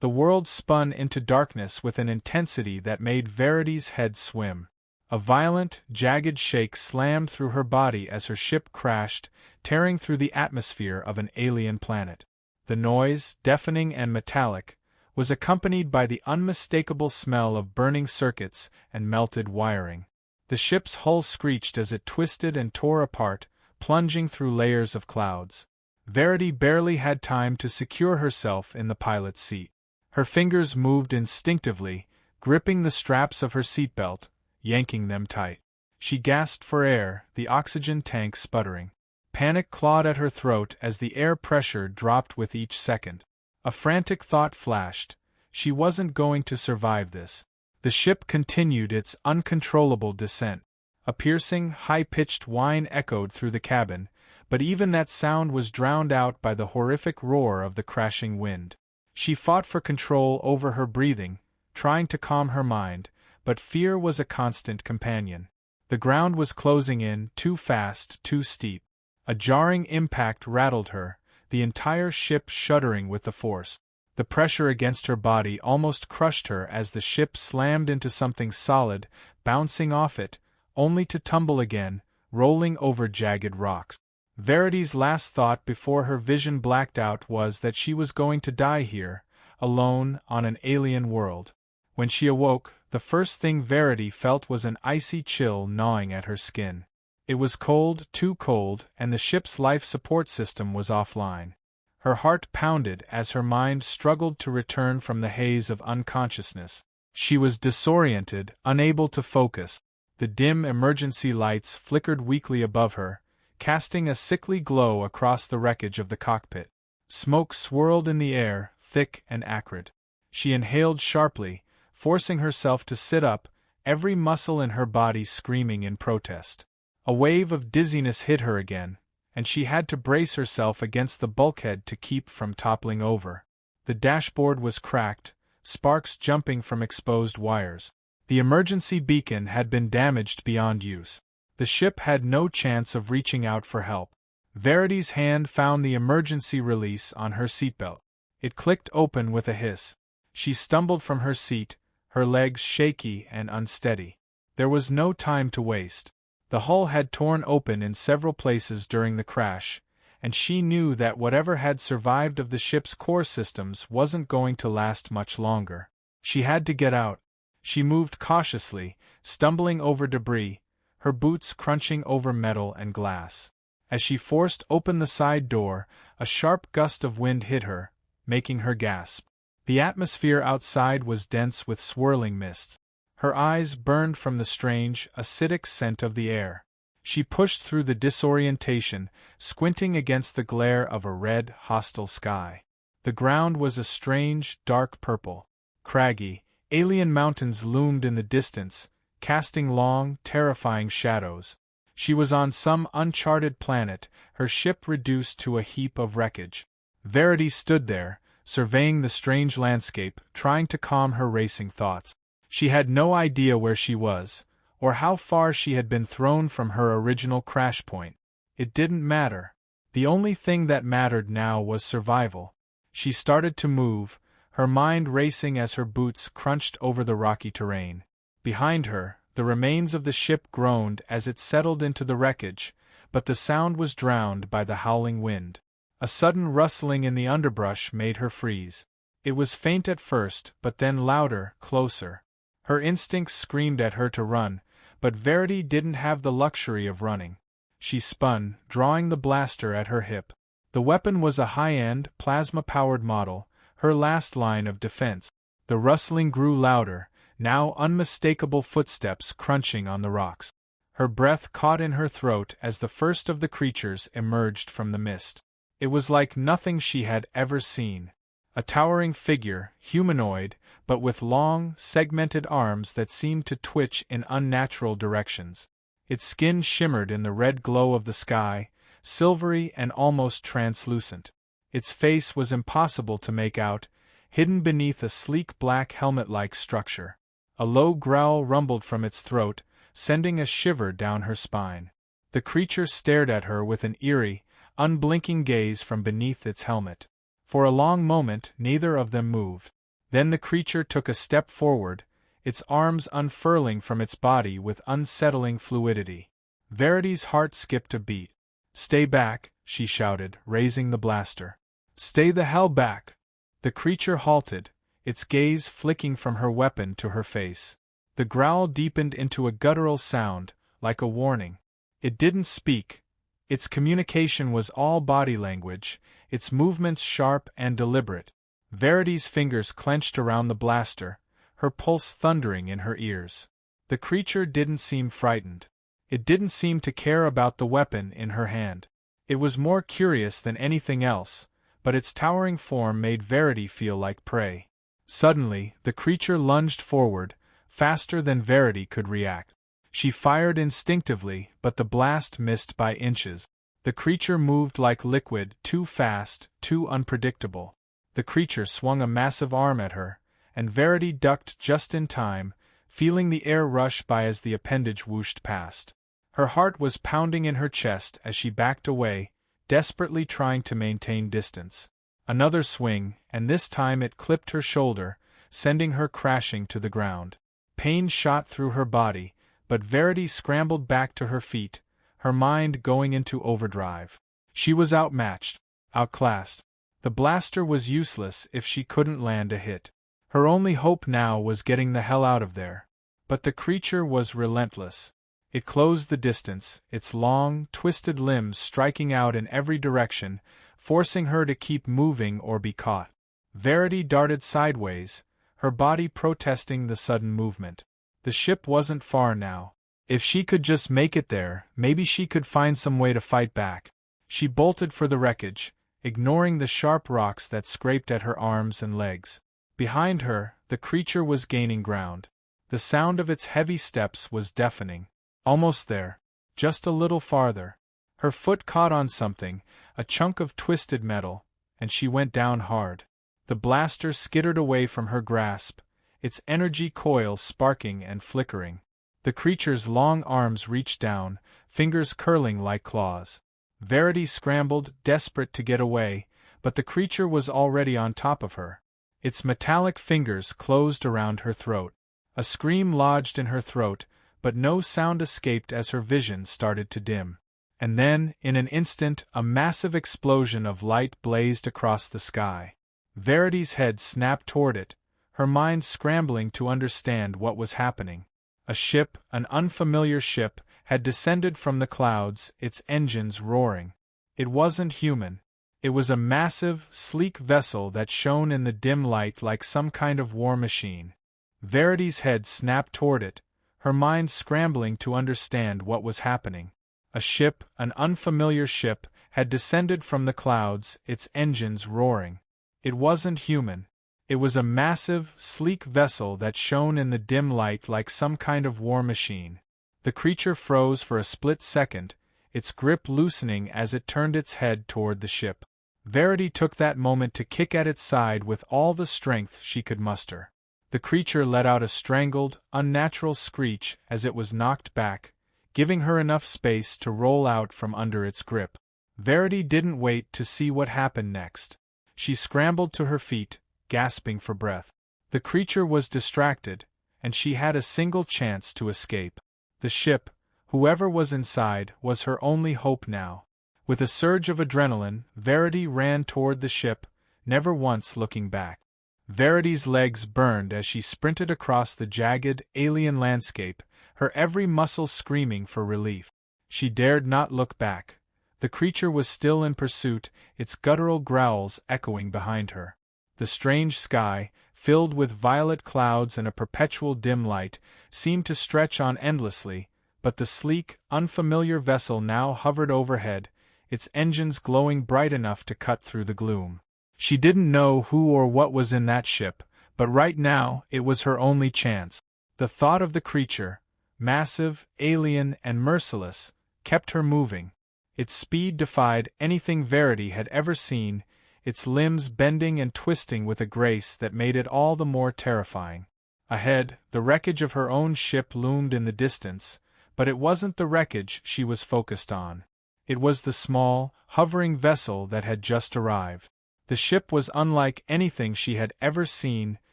The world spun into darkness with an intensity that made Verity's head swim. A violent, jagged shake slammed through her body as her ship crashed, tearing through the atmosphere of an alien planet. The noise, deafening and metallic, was accompanied by the unmistakable smell of burning circuits and melted wiring. The ship's hull screeched as it twisted and tore apart, plunging through layers of clouds. Verity barely had time to secure herself in the pilot's seat. Her fingers moved instinctively, gripping the straps of her seatbelt, yanking them tight. She gasped for air, the oxygen tank sputtering. Panic clawed at her throat as the air pressure dropped with each second. A frantic thought flashed: she wasn't going to survive this. The ship continued its uncontrollable descent. A piercing, high-pitched whine echoed through the cabin, but even that sound was drowned out by the horrific roar of the crashing wind. She fought for control over her breathing, trying to calm her mind, but fear was a constant companion. The ground was closing in, too fast, too steep. A jarring impact rattled her, the entire ship shuddering with the force. The pressure against her body almost crushed her as the ship slammed into something solid, bouncing off it, only to tumble again, rolling over jagged rocks. Verity's last thought before her vision blacked out was that she was going to die here, alone, on an alien world. When she awoke, the first thing Verity felt was an icy chill gnawing at her skin. It was cold, too cold, and the ship's life support system was offline. Her heart pounded as her mind struggled to return from the haze of unconsciousness. She was disoriented, unable to focus. The dim emergency lights flickered weakly above her, casting a sickly glow across the wreckage of the cockpit. Smoke swirled in the air, thick and acrid. She inhaled sharply, forcing herself to sit up, every muscle in her body screaming in protest. A wave of dizziness hit her again, and she had to brace herself against the bulkhead to keep from toppling over. The dashboard was cracked, sparks jumping from exposed wires. The emergency beacon had been damaged beyond use. The ship had no chance of reaching out for help. Verity's hand found the emergency release on her seatbelt. It clicked open with a hiss. She stumbled from her seat, her legs shaky and unsteady. There was no time to waste. The hull had torn open in several places during the crash, and she knew that whatever had survived of the ship's core systems wasn't going to last much longer. She had to get out. She moved cautiously, stumbling over debris, her boots crunching over metal and glass. As she forced open the side door, a sharp gust of wind hit her, making her gasp. The atmosphere outside was dense with swirling mists. Her eyes burned from the strange, acidic scent of the air. She pushed through the disorientation, squinting against the glare of a red, hostile sky. The ground was a strange, dark purple. Craggy, alien mountains loomed in the distance, casting long, terrifying shadows. She was on some uncharted planet, her ship reduced to a heap of wreckage. Verity stood there, surveying the strange landscape, trying to calm her racing thoughts. She had no idea where she was, or how far she had been thrown from her original crash point. It didn't matter. The only thing that mattered now was survival. She started to move, her mind racing as her boots crunched over the rocky terrain. Behind her, the remains of the ship groaned as it settled into the wreckage, but the sound was drowned by the howling wind. A sudden rustling in the underbrush made her freeze. It was faint at first, but then louder, closer. Her instincts screamed at her to run, but Verity didn't have the luxury of running. She spun, drawing the blaster at her hip. The weapon was a high-end, plasma-powered model, her last line of defense. The rustling grew louder, now unmistakable footsteps crunching on the rocks. Her breath caught in her throat as the first of the creatures emerged from the mist. It was like nothing she had ever seen. A towering figure, humanoid, but with long, segmented arms that seemed to twitch in unnatural directions. Its skin shimmered in the red glow of the sky, silvery and almost translucent. Its face was impossible to make out, hidden beneath a sleek black helmet-like structure. A low growl rumbled from its throat, sending a shiver down her spine. The creature stared at her with an eerie, unblinking gaze from beneath its helmet. For a long moment neither of them moved. Then the creature took a step forward, its arms unfurling from its body with unsettling fluidity. Verity's heart skipped a beat. "Stay back," she shouted, raising the blaster. "Stay the hell back!" The creature halted, its gaze flicking from her weapon to her face. The growl deepened into a guttural sound, like a warning. It didn't speak. Its communication was all body language, its movements sharp and deliberate. Verity's fingers clenched around the blaster, her pulse thundering in her ears. The creature didn't seem frightened. It didn't seem to care about the weapon in her hand. It was more curious than anything else, but its towering form made Verity feel like prey. Suddenly, the creature lunged forward, faster than Verity could react. She fired instinctively, but the blast missed by inches. The creature moved like liquid, too fast, too unpredictable. The creature swung a massive arm at her, and Verity ducked just in time, feeling the air rush by as the appendage whooshed past. Her heart was pounding in her chest as she backed away, desperately trying to maintain distance. Another swing, and this time it clipped her shoulder, sending her crashing to the ground. Pain shot through her body, but Verity scrambled back to her feet, her mind going into overdrive. She was outmatched, outclassed. The blaster was useless if she couldn't land a hit. Her only hope now was getting the hell out of there. But the creature was relentless. It closed the distance, its long, twisted limbs striking out in every direction, forcing her to keep moving or be caught. Verity darted sideways, her body protesting the sudden movement. The ship wasn't far now. If she could just make it there, maybe she could find some way to fight back. She bolted for the wreckage, ignoring the sharp rocks that scraped at her arms and legs. Behind her, the creature was gaining ground. The sound of its heavy steps was deafening. Almost there. Just a little farther. Her foot caught on something, a chunk of twisted metal, and she went down hard. The blaster skittered away from her grasp, its energy coil sparking and flickering. The creature's long arms reached down, fingers curling like claws. Verity scrambled, desperate to get away, but the creature was already on top of her. Its metallic fingers closed around her throat. A scream lodged in her throat, but no sound escaped as her vision started to dim. And then, in an instant, a massive explosion of light blazed across the sky. Verity's head snapped toward it, her mind scrambling to understand what was happening. A ship, an unfamiliar ship, had descended from the clouds, its engines roaring. It wasn't human. It was a massive, sleek vessel that shone in the dim light like some kind of war machine. Verity's head snapped toward it, her mind scrambling to understand what was happening. A ship, an unfamiliar ship, had descended from the clouds, its engines roaring. It wasn't human. It was a massive, sleek vessel that shone in the dim light like some kind of war machine. The creature froze for a split second, its grip loosening as it turned its head toward the ship. Verity took that moment to kick at its side with all the strength she could muster. The creature let out a strangled, unnatural screech as it was knocked back, giving her enough space to roll out from under its grip. Verity didn't wait to see what happened next. She scrambled to her feet, gasping for breath. The creature was distracted, and she had a single chance to escape. The ship, whoever was inside, was her only hope now. With a surge of adrenaline, Verity ran toward the ship, never once looking back. Verity's legs burned as she sprinted across the jagged, alien landscape, her every muscle screaming for relief. She dared not look back. The creature was still in pursuit, its guttural growls echoing behind her. The strange sky, filled with violet clouds and a perpetual dim light, seemed to stretch on endlessly, but the sleek, unfamiliar vessel now hovered overhead, its engines glowing bright enough to cut through the gloom. She didn't know who or what was in that ship, but right now it was her only chance. The thought of the creature, massive, alien, and merciless, kept her moving. Its speed defied anything Verity had ever seen, its limbs bending and twisting with a grace that made it all the more terrifying. Ahead, the wreckage of her own ship loomed in the distance, but it wasn't the wreckage she was focused on. It was the small, hovering vessel that had just arrived. The ship was unlike anything she had ever seen,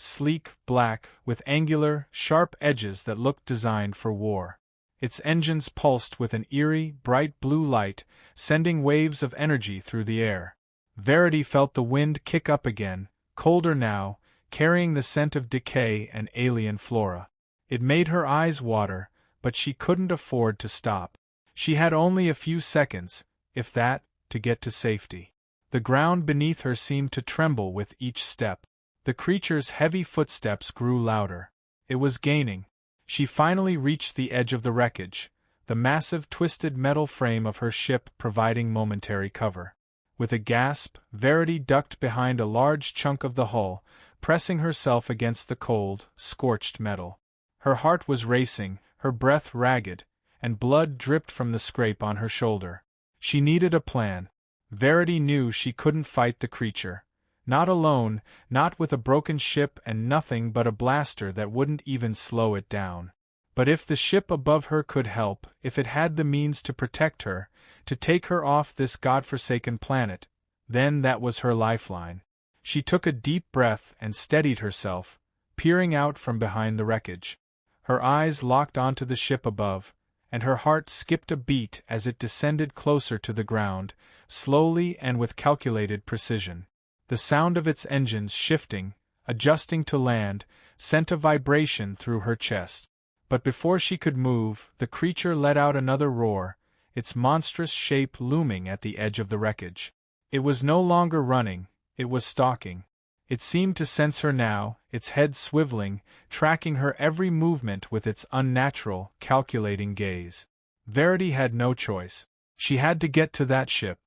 sleek, black, with angular, sharp edges that looked designed for war. Its engines pulsed with an eerie, bright blue light, sending waves of energy through the air. Verity felt the wind kick up again, colder now, carrying the scent of decay and alien flora. It made her eyes water, but she couldn't afford to stop. She had only a few seconds, if that, to get to safety. The ground beneath her seemed to tremble with each step. The creature's heavy footsteps grew louder. It was gaining. She finally reached the edge of the wreckage, the massive twisted metal frame of her ship providing momentary cover. With a gasp, Verity ducked behind a large chunk of the hull, pressing herself against the cold, scorched metal. Her heart was racing, her breath ragged, and blood dripped from the scrape on her shoulder. She needed a plan. Verity knew she couldn't fight the creature. Not alone, not with a broken ship and nothing but a blaster that wouldn't even slow it down. But if the ship above her could help, if it had the means to protect her, to take her off this godforsaken planet, then that was her lifeline. She took a deep breath and steadied herself, peering out from behind the wreckage. Her eyes locked onto the ship above, and her heart skipped a beat as it descended closer to the ground, slowly and with calculated precision. The sound of its engines shifting, adjusting to land, sent a vibration through her chest. But before she could move, the creature let out another roar, its monstrous shape looming at the edge of the wreckage. It was no longer running, it was stalking. It seemed to sense her now, its head swiveling, tracking her every movement with its unnatural, calculating gaze. Verity had no choice. She had to get to that ship.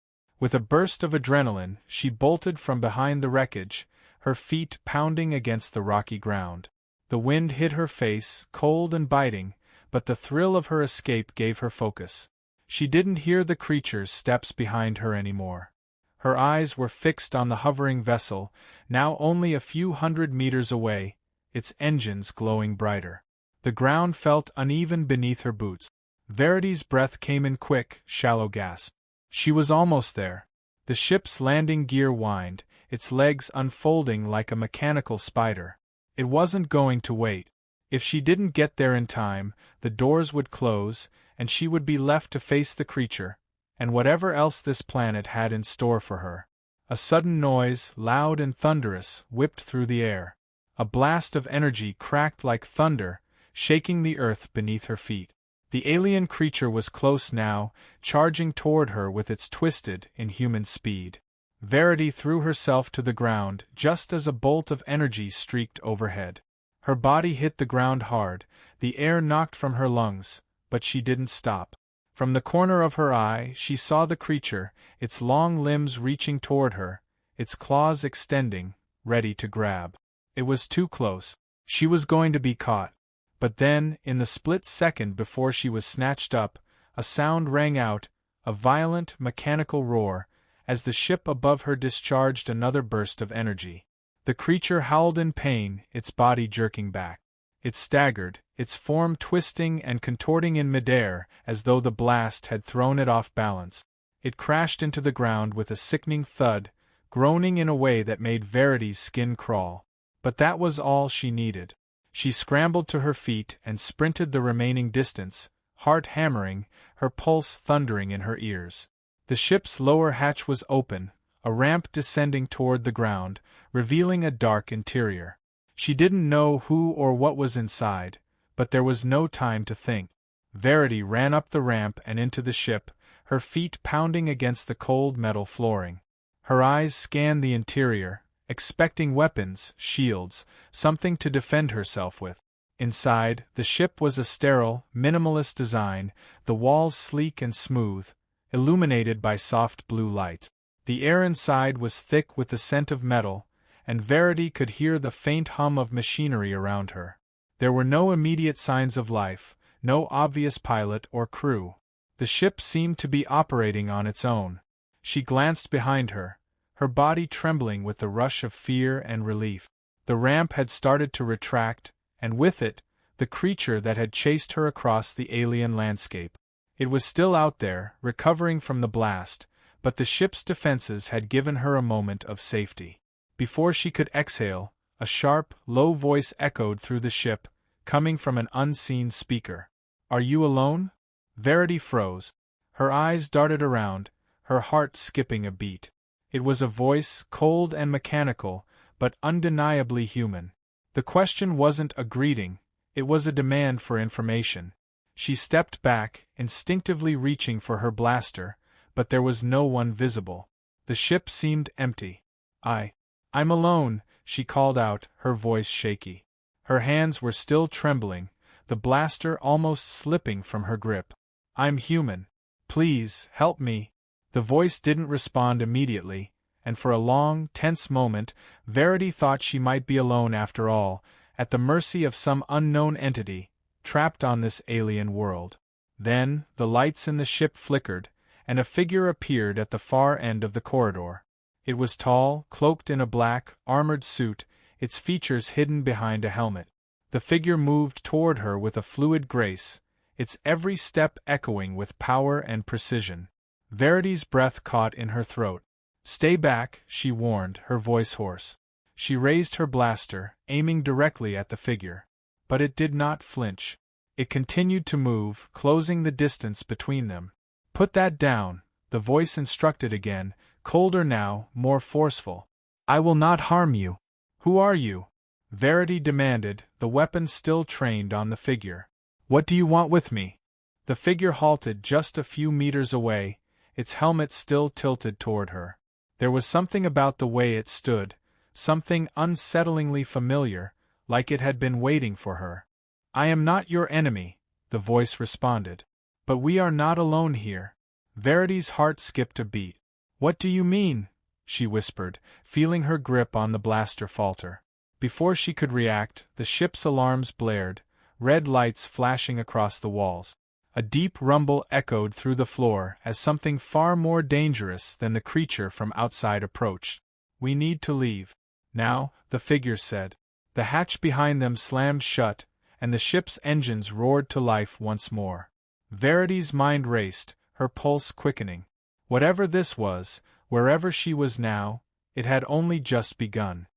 With a burst of adrenaline, she bolted from behind the wreckage, her feet pounding against the rocky ground. The wind hit her face, cold and biting, but the thrill of her escape gave her focus. She didn't hear the creature's steps behind her anymore. Her eyes were fixed on the hovering vessel, now only a few hundred meters away, its engines glowing brighter. The ground felt uneven beneath her boots. Verity's breath came in quick, shallow gasps. She was almost there. The ship's landing gear whined, its legs unfolding like a mechanical spider. It wasn't going to wait. If she didn't get there in time, the doors would close, and she would be left to face the creature, and whatever else this planet had in store for her. A sudden noise, loud and thunderous, whipped through the air. A blast of energy cracked like thunder, shaking the earth beneath her feet. The alien creature was close now, charging toward her with its twisted, inhuman speed. Verity threw herself to the ground just as a bolt of energy streaked overhead. Her body hit the ground hard, the air knocked from her lungs, but she didn't stop. From the corner of her eye she saw the creature, its long limbs reaching toward her, its claws extending, ready to grab. It was too close. She was going to be caught. But then, in the split second before she was snatched up, a sound rang out, a violent, mechanical roar, as the ship above her discharged another burst of energy. The creature howled in pain, its body jerking back. It staggered, its form twisting and contorting in midair as though the blast had thrown it off balance. It crashed into the ground with a sickening thud, groaning in a way that made Verity's skin crawl. But that was all she needed. She scrambled to her feet and sprinted the remaining distance, heart hammering, her pulse thundering in her ears. The ship's lower hatch was open, a ramp descending toward the ground, revealing a dark interior. She didn't know who or what was inside, but there was no time to think. Verity ran up the ramp and into the ship, her feet pounding against the cold metal flooring. Her eyes scanned the interior, expecting weapons, shields, something to defend herself with. Inside, the ship was a sterile, minimalist design, the walls sleek and smooth, illuminated by soft blue light. The air inside was thick with the scent of metal, and Verity could hear the faint hum of machinery around her. There were no immediate signs of life, no obvious pilot or crew. The ship seemed to be operating on its own. She glanced behind her, her body trembling with the rush of fear and relief. The ramp had started to retract, and with it, the creature that had chased her across the alien landscape. It was still out there, recovering from the blast, but the ship's defenses had given her a moment of safety. Before she could exhale, A sharp, low voice echoed through the ship, coming from an unseen speaker. "Are you alone?" Verity froze. Her eyes darted around, her heart skipping a beat. It was a voice, cold and mechanical, but undeniably human. The question wasn't a greeting, it was a demand for information. She stepped back, instinctively reaching for her blaster, but there was no one visible. The ship seemed empty. I'm alone," she called out, her voice shaky. Her hands were still trembling, the blaster almost slipping from her grip. "I'm human. Please, help me." The voice didn't respond immediately, and for a long, tense moment, Verity thought she might be alone after all, at the mercy of some unknown entity, trapped on this alien world. Then, the lights in the ship flickered, and a figure appeared at the far end of the corridor. It was tall, cloaked in a black, armored suit, its features hidden behind a helmet. The figure moved toward her with a fluid grace, its every step echoing with power and precision. Verity's breath caught in her throat. "Stay back," she warned, her voice hoarse. She raised her blaster, aiming directly at the figure. But it did not flinch. It continued to move, closing the distance between them. "Put that down," the voice instructed again, colder now, more forceful. "I will not harm you." "Who are you?" Verity demanded, the weapon still trained on the figure. "What do you want with me?" The figure halted just a few meters away, its helmet still tilted toward her. There was something about the way it stood, something unsettlingly familiar, like it had been waiting for her. "I am not your enemy," the voice responded. "But we are not alone here." Verity's heart skipped a beat. "What do you mean?" she whispered, feeling her grip on the blaster falter. Before she could react, the ship's alarms blared, red lights flashing across the walls. A deep rumble echoed through the floor as something far more dangerous than the creature from outside approached. "We need to leave now," the figure said. The hatch behind them slammed shut, and the ship's engines roared to life once more. Verity's mind raced, her pulse quickening. Whatever this was, wherever she was now, it had only just begun.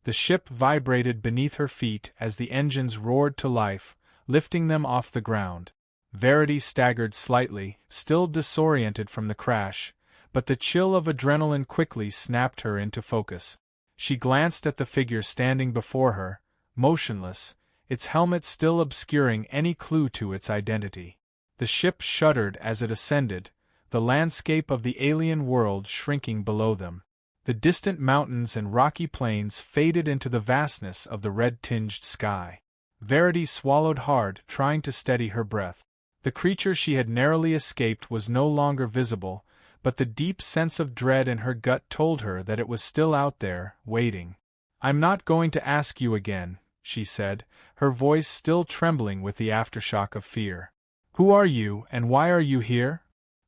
The ship vibrated beneath her feet as the engines roared to life, lifting them off the ground. Verity staggered slightly, still disoriented from the crash, but the chill of adrenaline quickly snapped her into focus. She glanced at the figure standing before her, motionless, its helmet still obscuring any clue to its identity. The ship shuddered as it ascended, the landscape of the alien world shrinking below them. The distant mountains and rocky plains faded into the vastness of the red-tinged sky. Verity swallowed hard, trying to steady her breath. The creature she had narrowly escaped was no longer visible, but the deep sense of dread in her gut told her that it was still out there, waiting. "I'm not going to ask you again," she said, her voice still trembling with the aftershock of fear. "Who are you, and why are you here?"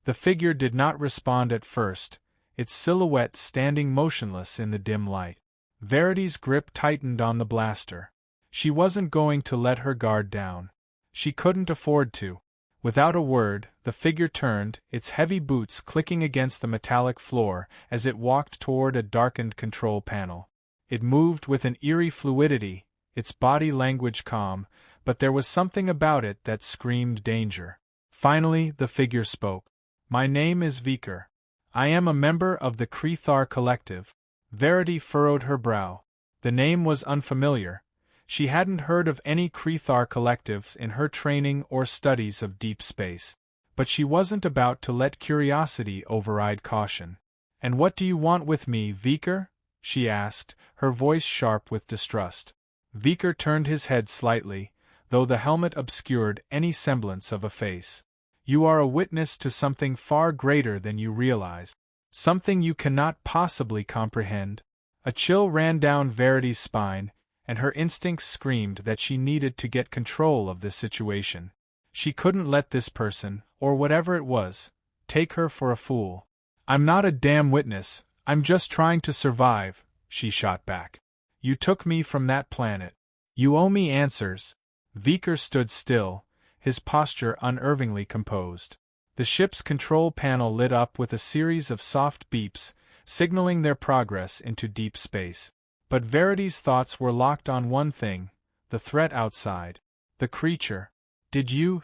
The figure did not respond at first, its silhouette standing motionless in the dim light. Verity's grip tightened on the blaster. She wasn't going to let her guard down. She couldn't afford to. Without a word, the figure turned, its heavy boots clicking against the metallic floor as it walked toward a darkened control panel. It moved with an eerie fluidity, its body language calm, but there was something about it that screamed danger. Finally, the figure spoke. "My name is Viker. I am a member of the Krethar Collective." Verity furrowed her brow. The name was unfamiliar. She hadn't heard of any Krethar collectives in her training or studies of deep space. But she wasn't about to let curiosity override caution. "And what do you want with me, Viker?" she asked, her voice sharp with distrust. Viker turned his head slightly, though the helmet obscured any semblance of a face. "You are a witness to something far greater than you realize. Something you cannot possibly comprehend." A chill ran down Verity's spine, and her instincts screamed that she needed to get control of this situation. She couldn't let this person, or whatever it was, take her for a fool. "I'm not a damn witness, I'm just trying to survive," she shot back. "You took me from that planet. You owe me answers." Viker stood still, his posture unervingly composed. The ship's control panel lit up with a series of soft beeps, signaling their progress into deep space. But Verity's thoughts were locked on one thing: the threat outside. The creature. Did you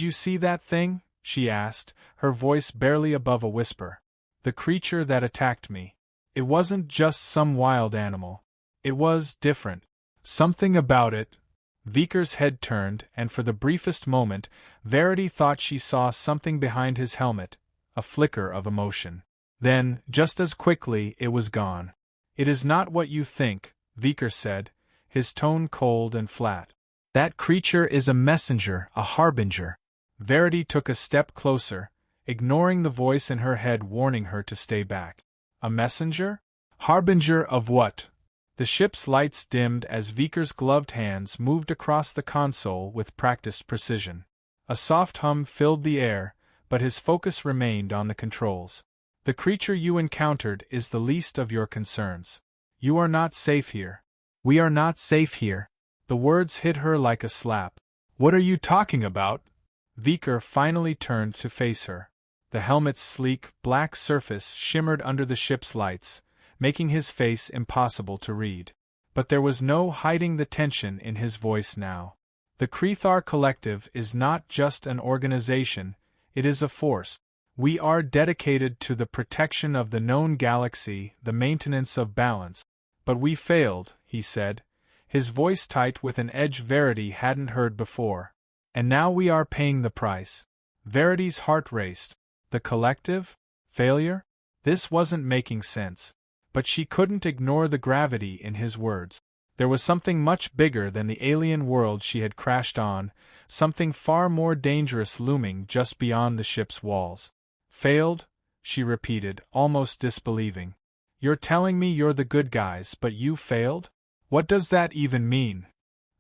see that thing?" she asked, her voice barely above a whisper. "The creature that attacked me. It wasn't just some wild animal. It was different. Something about it." Viker's head turned, and for the briefest moment, Verity thought she saw something behind his helmet, a flicker of emotion. Then, just as quickly, it was gone. "It is not what you think," Viker said, his tone cold and flat. "That creature is a messenger, a harbinger." Verity took a step closer, ignoring the voice in her head warning her to stay back. "A messenger? Harbinger of what?" The ship's lights dimmed as Viker's gloved hands moved across the console with practiced precision. A soft hum filled the air, but his focus remained on the controls. "The creature you encountered is the least of your concerns. You are not safe here." "We are not safe here." The words hit her like a slap. "What are you talking about?" Viker finally turned to face her. The helmet's sleek, black surface shimmered under the ship's lights, making his face impossible to read. But there was no hiding the tension in his voice now. "The Krethar Collective is not just an organization, it is a force. We are dedicated to the protection of the known galaxy, the maintenance of balance. But we failed," he said, his voice tight with an edge Verity hadn't heard before. "And now we are paying the price." Verity's heart raced. The collective? Failure? This wasn't making sense. But she couldn't ignore the gravity in his words. There was something much bigger than the alien world she had crashed on, something far more dangerous looming just beyond the ship's walls. "Failed?" she repeated, almost disbelieving. "You're telling me you're the good guys, but you failed? What does that even mean?"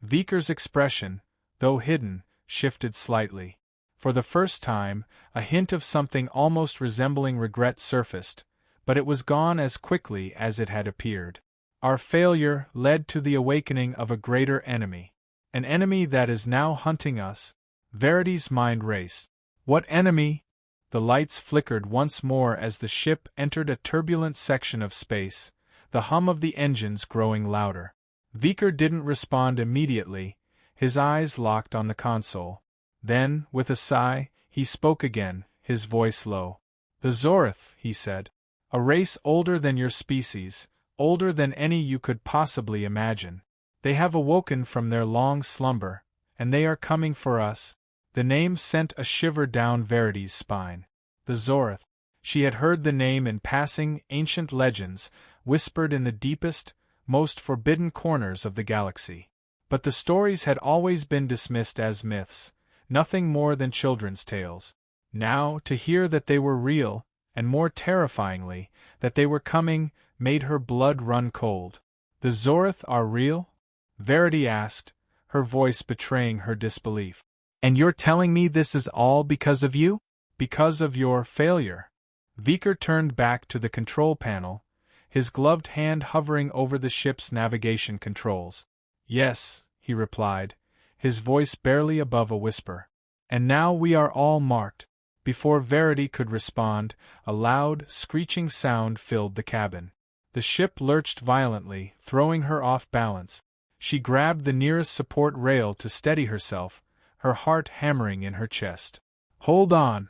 Viker's expression, though hidden, shifted slightly. For the first time, a hint of something almost resembling regret surfaced, but it was gone as quickly as it had appeared. "Our failure led to the awakening of a greater enemy. An enemy that is now hunting us." Verity's mind raced. "What enemy?" The lights flickered once more as the ship entered a turbulent section of space, the hum of the engines growing louder. Viker didn't respond immediately, his eyes locked on the console. Then, with a sigh, he spoke again, his voice low. "The Zorith," he said. "A race older than your species, older than any you could possibly imagine. They have awoken from their long slumber, and they are coming for us." The name sent a shiver down Verity's spine. The Zorith. She had heard the name in passing ancient legends, whispered in the deepest, most forbidden corners of the galaxy. But the stories had always been dismissed as myths, nothing more than children's tales. Now, to hear that they were real, and more terrifyingly, that they were coming, made her blood run cold. "The Zorith are real?" Verity asked, her voice betraying her disbelief. "And you're telling me this is all because of you? Because of your failure?" Viker turned back to the control panel, his gloved hand hovering over the ship's navigation controls. "Yes," he replied, his voice barely above a whisper. "And now we are all marked." Before Verity could respond, a loud, screeching sound filled the cabin. The ship lurched violently, throwing her off balance. She grabbed the nearest support rail to steady herself, her heart hammering in her chest. "Hold on!"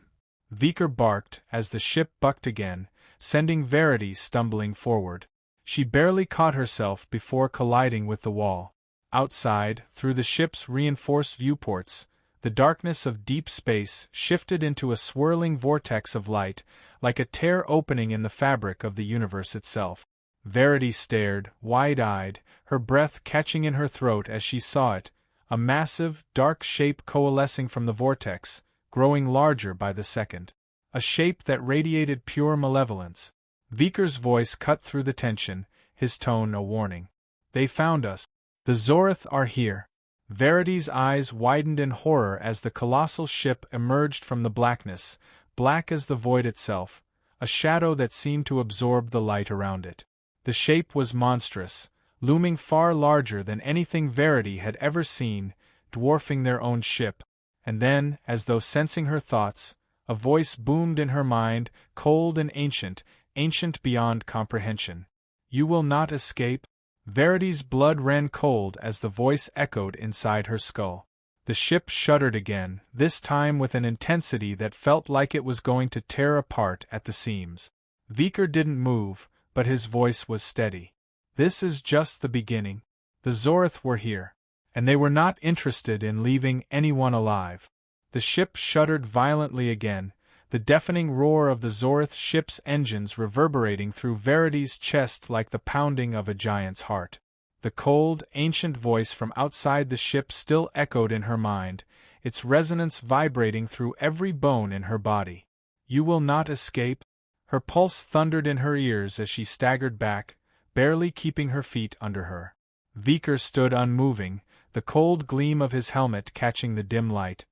Viker barked as the ship bucked again, sending Verity stumbling forward. She barely caught herself before colliding with the wall. Outside, through the ship's reinforced viewports, the darkness of deep space shifted into a swirling vortex of light, like a tear opening in the fabric of the universe itself. Verity stared, wide-eyed, her breath catching in her throat as she saw it, a massive, dark shape coalescing from the vortex, growing larger by the second. A shape that radiated pure malevolence. Viker's voice cut through the tension, his tone a warning. "They found us. The Zorith are here." Verity's eyes widened in horror as the colossal ship emerged from the blackness, black as the void itself, a shadow that seemed to absorb the light around it. The shape was monstrous, looming far larger than anything Verity had ever seen, dwarfing their own ship. And then, as though sensing her thoughts, a voice boomed in her mind, cold and ancient, ancient beyond comprehension. "You will not escape?" Verity's blood ran cold as the voice echoed inside her skull. The ship shuddered again, this time with an intensity that felt like it was going to tear apart at the seams. Viker didn't move, but his voice was steady. This is just the beginning. The Zorth were here, and they were not interested in leaving anyone alive. The ship shuddered violently again, the deafening roar of the Zorth ship's engines reverberating through Verity's chest like the pounding of a giant's heart. The cold, ancient voice from outside the ship still echoed in her mind, its resonance vibrating through every bone in her body. "You will not escape?" Her pulse thundered in her ears as she staggered back, barely keeping her feet under her. Viker stood unmoving, the cold gleam of his helmet catching the dim light,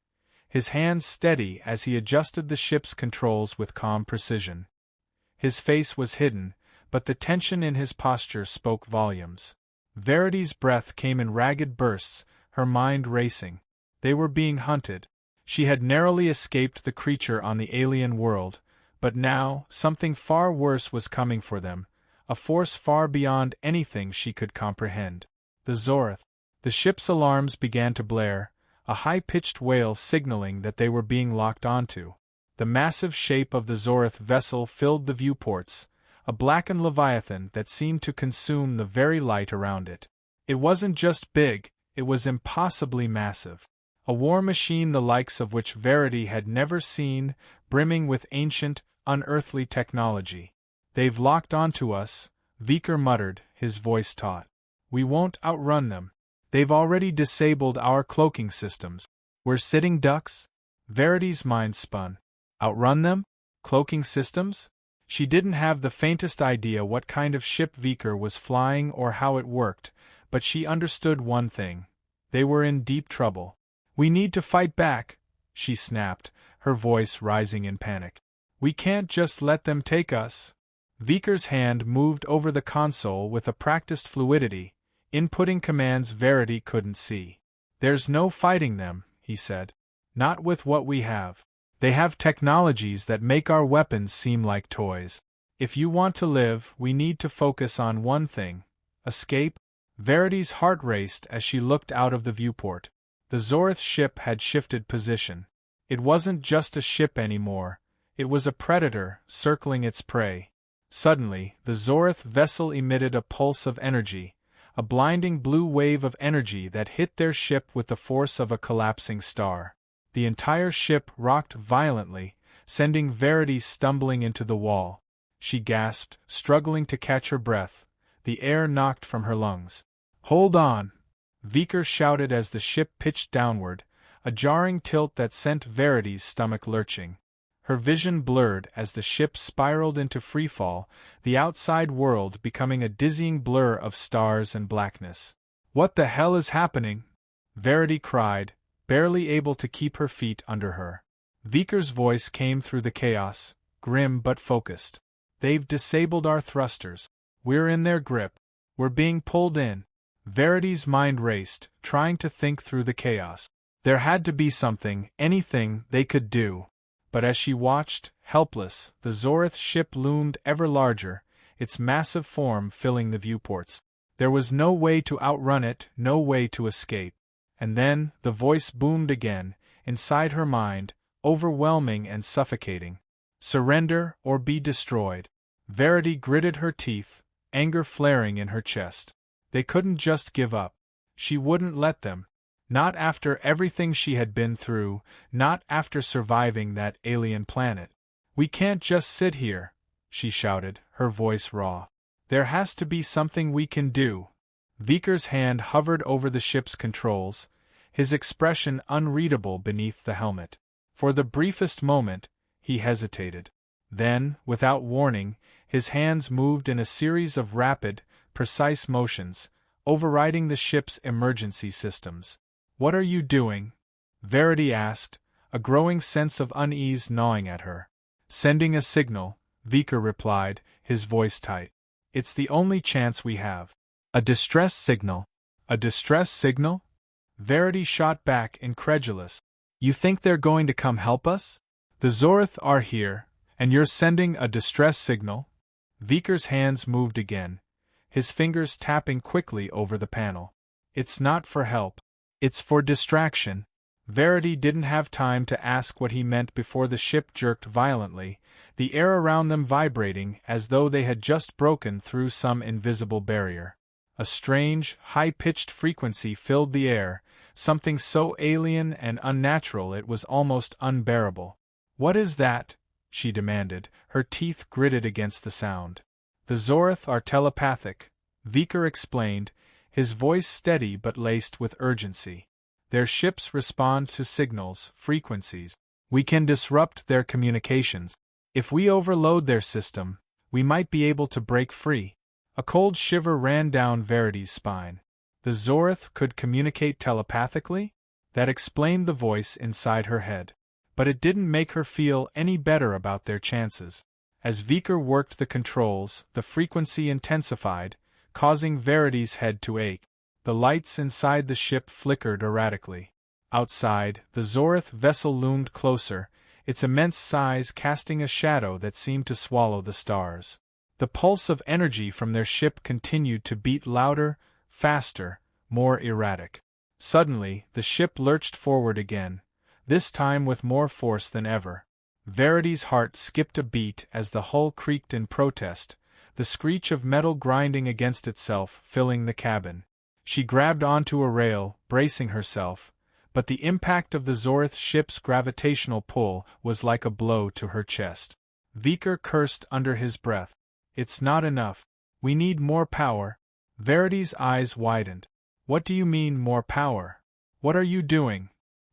his hands steady as he adjusted the ship's controls with calm precision. His face was hidden, but the tension in his posture spoke volumes. Verity's breath came in ragged bursts, her mind racing. They were being hunted. She had narrowly escaped the creature on the alien world, but now something far worse was coming for them, a force far beyond anything she could comprehend. The Zorth. The ship's alarms began to blare, a high-pitched wail signaling that they were being locked onto. The massive shape of the Zorth vessel filled the viewports, a blackened leviathan that seemed to consume the very light around it. It wasn't just big, it was impossibly massive. A war machine the likes of which Verity had never seen, brimming with ancient, unearthly technology. "They've locked onto us," Viker muttered, his voice taut. "We won't outrun them. They've already disabled our cloaking systems. We're sitting ducks?" Verity's mind spun. Outrun them? Cloaking systems? She didn't have the faintest idea what kind of ship Viker was flying or how it worked, but she understood one thing. They were in deep trouble. "We need to fight back," she snapped, her voice rising in panic. "We can't just let them take us." Viker's hand moved over the console with a practiced fluidity, inputting commands Verity couldn't see. "There's no fighting them," he said. "Not with what we have. They have technologies that make our weapons seem like toys. If you want to live, we need to focus on one thing: escape." Verity's heart raced as she looked out of the viewport. The Zorth ship had shifted position. It wasn't just a ship anymore, it was a predator circling its prey. Suddenly, the Zorth vessel emitted a pulse of energy, a blinding blue wave of energy that hit their ship with the force of a collapsing star. The entire ship rocked violently, sending Verity stumbling into the wall. She gasped, struggling to catch her breath, the air knocked from her lungs. "Hold on!" Viker shouted as the ship pitched downward, a jarring tilt that sent Verity's stomach lurching. Her vision blurred as the ship spiraled into freefall, the outside world becoming a dizzying blur of stars and blackness. "What the hell is happening?" Verity cried, barely able to keep her feet under her. Viker's voice came through the chaos, grim but focused. "They've disabled our thrusters. We're in their grip. We're being pulled in." Verity's mind raced, trying to think through the chaos. There had to be something, anything, they could do. But as she watched, helpless, the Zorth ship loomed ever larger, its massive form filling the viewports. There was no way to outrun it, no way to escape. And then, the voice boomed again, inside her mind, overwhelming and suffocating. "Surrender, or be destroyed." Verity gritted her teeth, anger flaring in her chest. They couldn't just give up. She wouldn't let them. Not after everything she had been through, not after surviving that alien planet. "We can't just sit here," she shouted, her voice raw. "There has to be something we can do." Viker's hand hovered over the ship's controls, his expression unreadable beneath the helmet. For the briefest moment, he hesitated. Then, without warning, his hands moved in a series of rapid, precise motions, overriding the ship's emergency systems. "What are you doing?" Verity asked, a growing sense of unease gnawing at her. "Sending a signal," Viker replied, his voice tight. "It's the only chance we have." "A distress signal? A distress signal?" Verity shot back, incredulous. "You think they're going to come help us? The Zorth are here, and you're sending a distress signal?" Viker's hands moved again, his fingers tapping quickly over the panel. It's not for help. It's for distraction. Verity didn't have time to ask what he meant before the ship jerked violently, the air around them vibrating as though they had just broken through some invisible barrier. A strange, high-pitched frequency filled the air, something so alien and unnatural it was almost unbearable. "What is that?" she demanded, her teeth gritted against the sound. "The Zorth are telepathic," Viker explained, his voice steady but laced with urgency. "Their ships respond to signals, frequencies. We can disrupt their communications. If we overload their system, we might be able to break free." A cold shiver ran down Verity's spine. The Zorth could communicate telepathically? That explained the voice inside her head. But it didn't make her feel any better about their chances. As Viker worked the controls, the frequency intensified, causing Verity's head to ache. The lights inside the ship flickered erratically. Outside, the Zorth vessel loomed closer, its immense size casting a shadow that seemed to swallow the stars. The pulse of energy from their ship continued to beat louder, faster, more erratic. Suddenly, the ship lurched forward again, this time with more force than ever. Verity's heart skipped a beat as the hull creaked in protest, the screech of metal grinding against itself filling the cabin. She grabbed onto a rail, bracing herself, but the impact of the Zorth ship's gravitational pull was like a blow to her chest. Viker cursed under his breath. "It's not enough. We need more power." Verity's eyes widened. "What do you mean, more power? What are you doing?"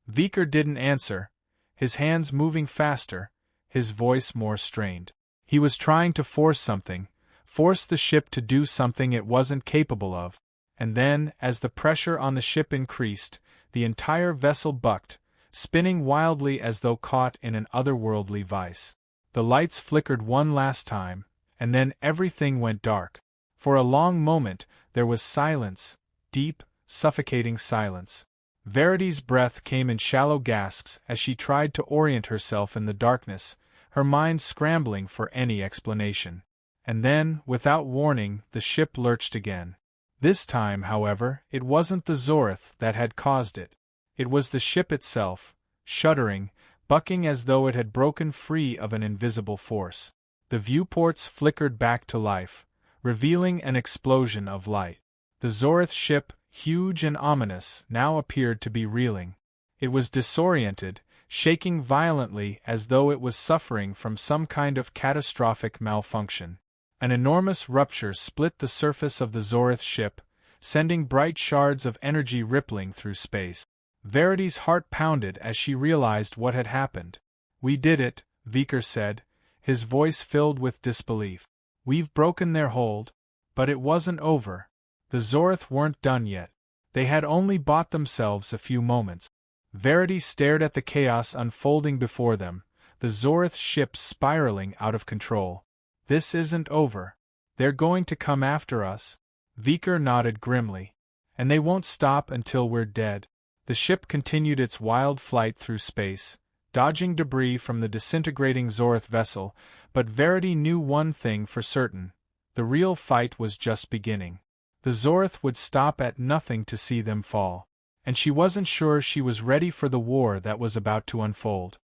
Viker didn't answer, his hands moving faster, his voice more strained. He was trying to force the ship to do something it wasn't capable of. And then, as the pressure on the ship increased, the entire vessel bucked, spinning wildly as though caught in an otherworldly vice. The lights flickered one last time, and then everything went dark. For a long moment, there was silence, deep, suffocating silence. Verity's breath came in shallow gasps as she tried to orient herself in the darkness, her mind scrambling for any explanation. And then, without warning, the ship lurched again. This time, however, it wasn't the Zorth that had caused it. It was the ship itself, shuddering, bucking as though it had broken free of an invisible force. The viewports flickered back to life, revealing an explosion of light. The Zorth ship, huge and ominous, now appeared to be reeling. It was disoriented, shaking violently as though it was suffering from some kind of catastrophic malfunction. An enormous rupture split the surface of the Zorth ship, sending bright shards of energy rippling through space. Verity's heart pounded as she realized what had happened. "We did it," Viker said, his voice filled with disbelief. "We've broken their hold, but it wasn't over. The Zorth weren't done yet. They had only bought themselves a few moments." Verity stared at the chaos unfolding before them, the Zorth ship spiraling out of control. "This isn't over. They're going to come after us." Viker nodded grimly. "And they won't stop until we're dead." The ship continued its wild flight through space, dodging debris from the disintegrating Zorth vessel, but Verity knew one thing for certain: the real fight was just beginning. The Zorth would stop at nothing to see them fall, and she wasn't sure she was ready for the war that was about to unfold.